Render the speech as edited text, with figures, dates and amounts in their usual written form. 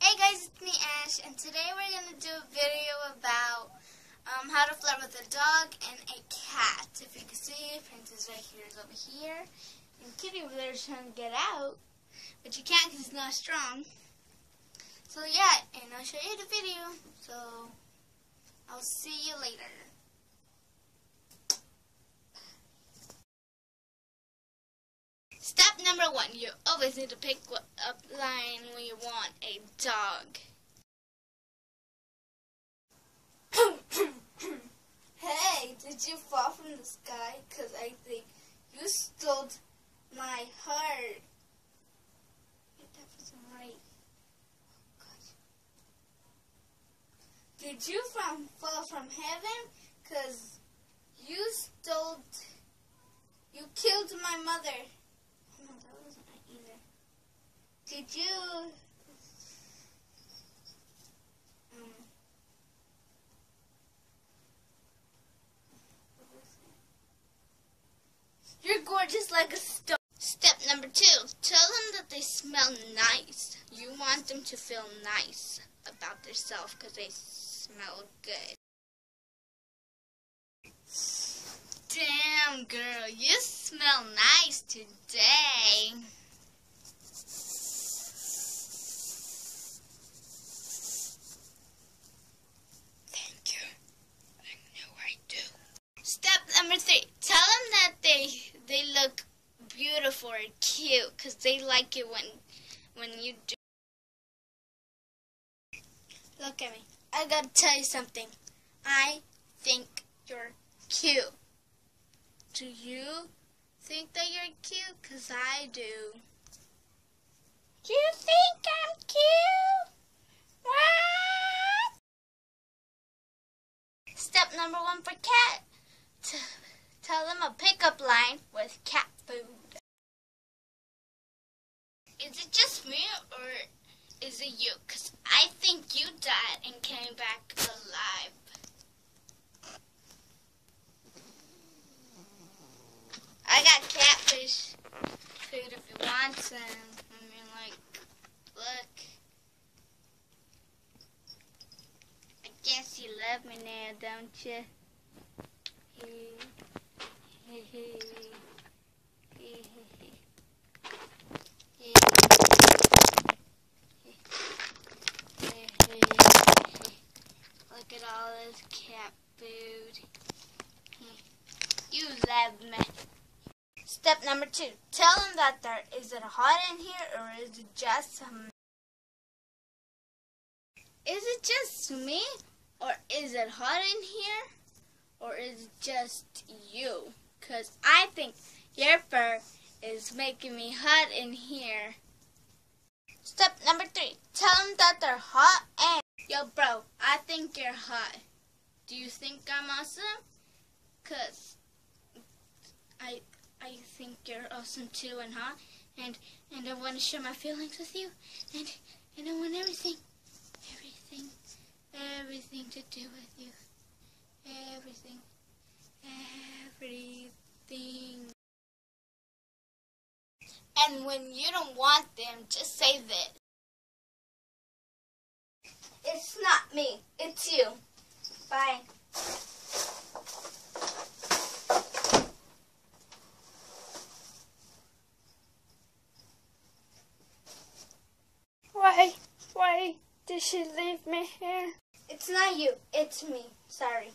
Hey guys, it's me Ash, and today we're going to do a video about how to flirt with a dog and a cat. If you can see, Princess right here is over here, and Kitty over there is trying to get out, but you can't because it's not strong. So yeah, and I'll show you the video, so I'll see you later. Step number 1, you always need to pick up line when you want a dog. Hey, did you fall from the sky? 'Cause I think you stole my heart. That wasn't right. Oh, gosh. Did you fall from heaven? 'Cause you killed my mother. No, that wasn't right either. Did you... You're gorgeous like a stone. Step number 2. Tell them that they smell nice. You want them to feel nice about themselves because they smell good. Damn, girl, you smell nice today. Thank you. I know I do. Step number 3. Tell them that they look beautiful or cute because they like it when you do. Look at me. I gotta tell you something. I think you're cute. Do you think that you're cute? 'Cause I do. Do you think I'm cute? What? Step number 1 for cat. Tell them a pickup line with cat food. Is it just me or is it you? 'Cause I think you died and came back alive. I got catfish food if you want some. I mean, like, look. I guess you love me now, don't you? Look at all this cat food. You love me. Step number 2. Tell them that is it hot in here or is it just Is it just me or is it hot in here or is it just you? 'Cause I think your fur is making me hot in here. Step number 3. Tell them that they're hot and yo bro, I think you're hot. Do you think I'm awesome? 'Cause I think you're awesome too and hot, and I want to share my feelings with you, and I want everything to do with you, everything. And when you don't want them, just say this. It's not me, it's you. Bye. Why did she leave me here? It's not you, it's me. Sorry.